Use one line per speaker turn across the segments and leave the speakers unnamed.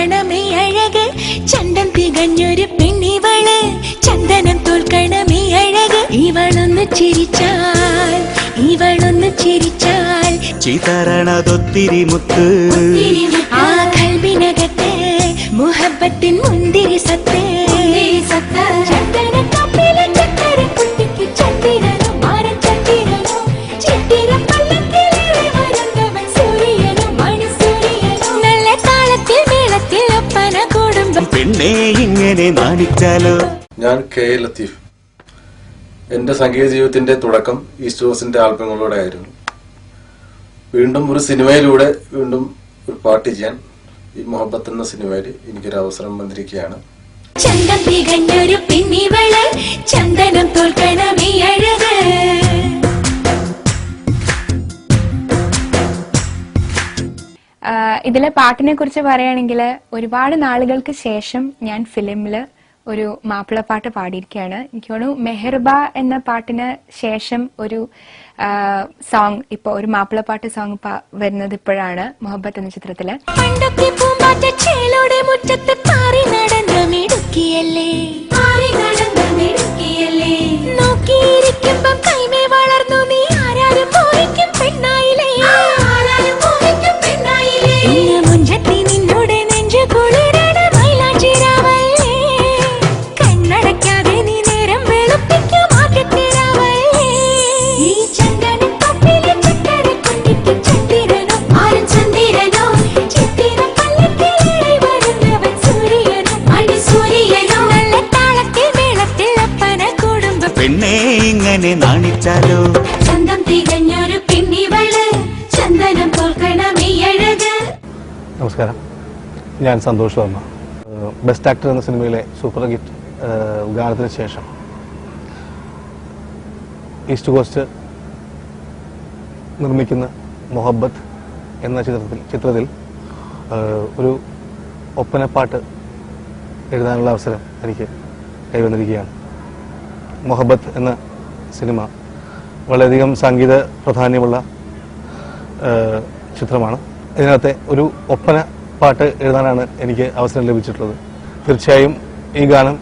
തോൽക്കണമേ അഴക് ചന്തം തികഞ്ഞൊരു പെണ്ണിവള് ചന്ദനം തോൽക്കണമേ അഴക് ഇവളൊന്ന് ചിരിച്ചാൽ
ചിതരണതൊത്തിരി മുത്ത്
ആ കൽബിനകത്ത് മുഹബത്തിൻ മുന്തിരി സത്ത് ചന്ദനക്കാപ്പിലെ ചക്കര കുട്ടിക്ക് ചന്ദിരനും മാരൻ ചന്ദിരനും ചിത്തിര പല്ലക്കിലേറി വരുന്നവൻ സൂര്യനും മണിസൂര്യനും നല്ല താളത്തിൽ മേളത്തിൽ ഒപ്പന കൂടുമ്പം
പെണ്ണെ ഇങ്ങനെ നാണിച്ചാലോ.
ഞാൻ കെ ലത്തീഫ്. എൻ്റെ സംഗീത ജീവിതത്തിന്റെ തുടക്കം ഈസ്റ്റ് കോസ്റ്റിന്റെ ആൽബങ്ങളോടെ ആയിരുന്നു. വീണ്ടും ഒരു സിനിമയിലൂടെ വീണ്ടും ഒരു പാട്ട് ചെയ്യാൻ ഈ മുഹബത്ത് എന്ന സിനിമയിൽ എനിക്കൊരു അവസരം വന്നിരിക്കുകയാണ്.
ചന്തം തികഞ്ഞൊരു പെണ്ണിവള് ചന്ദനം തോൽക്കണമേ അഴക്.
ഇതിലെ പാട്ടിനെ കുറിച്ച് പറയുകയാണെങ്കിൽ ഒരുപാട് നാളുകൾക്ക് ശേഷം ഞാൻ ഫിലിമില് ഒരു മാപ്പിളപ്പാട്ട് പാടിയിരിക്കുകയാണ്. എനിക്ക് തോന്നുന്നു മെഹർബ എന്ന പാട്ടിന് ശേഷം ഒരു സോങ് ഇപ്പൊ ഒരു മാപ്പിളപ്പാട്ട് സോങ് വരുന്നത് ഇപ്പോഴാണ് മുഹബത്ത് എന്ന ചിത്രത്തില്.
പണ്ടൊക്കെ പൂമ്പാറ്റച്ചേലോടെ മുറ്റത്ത് പാറി നടന്ന മിടുക്കിയല്ലേ നോക്കിയിരിക്കുമ്പം കൈമേ വളർന്നു നീ ആരാരും മോഹിക്കും പെണ്ണായില്ലേ ഇന്ന് മുഞ്ചത്തി നിന്നോട് നെഞ്ചു കുളിരണ മൈലാഞ്ചിരാവല്ലേ കണ്ണടയ്ക്കാതെ നീ നേരം വെളുപ്പിക്കും ആദ്യത്തിരാവല്ലേ ഈ ചന്ദനം തൊപ്പിലെ ചക്കര കുട്ടിക്ക് ചന്ദിരനോ ആരും ചന്ദിരനോ ചിത്തിര പല്ലക്കിലേറി വരുന്നവൻ സൂര്യനോ മണിസൂര്യനോ നല്ല താളത്തിൽ മേളത്തിൽ ഒപ്പന കൂടുമ്പം
പെണ്ണെ ഇങ്ങനെ നാണിച്ചാലോ.
ചന്തം തികഞ്ഞൊരു പെണ്ണിവള് ചന്ദനം തോൽക്കണമേ അഴക്.
നമസ്കാരം, ഞാൻ സന്തോഷ് വർമ്മ. ബെസ്റ്റ് ആക്ടർ എന്ന സിനിമയിലെ സൂപ്പർ ഹിറ്റ് ഗാനത്തിന് ശേഷം ഈസ്റ്റ് കോസ്റ്റ് നിർമ്മിക്കുന്ന മുഹബത്ത് എന്ന ചിത്രത്തിൽ ഒരു ഒപ്പനപ്പാട്ട് എഴുതാനുള്ള അവസരം എനിക്ക് കൈവന്നിരിക്കുകയാണ്. മുഹബത്ത് എന്ന സിനിമ വളരെയധികം സംഗീത പ്രാധാന്യമുള്ള ചിത്രമാണ്. ഇതിനകത്തെ ഒരു ഒപ്പന പാട്ട് എഴുതാനാണ് എനിക്ക് അവസരം ലഭിച്ചിട്ടുള്ളത്. തീർച്ചയായും ഈ ഗാനം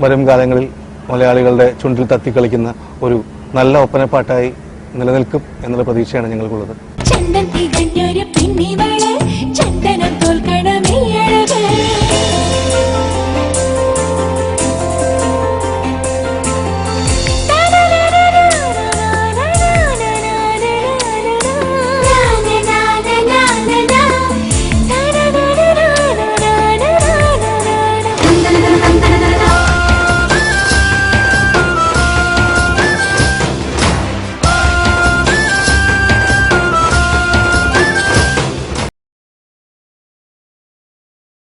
വരും കാലങ്ങളിൽ മലയാളികളുടെ ചുണ്ടിൽ തത്തിക്കളിക്കുന്ന ഒരു നല്ല ഒപ്പനപ്പാട്ടായി നിലനിൽക്കും എന്നുള്ള പ്രതീക്ഷയാണ് ഞങ്ങൾക്കുള്ളത്.
ചന്ദം തികഞ്ഞൊരു പെണ്ണിവള് ചന്ദനം തോൽക്കണമേ അഴക്.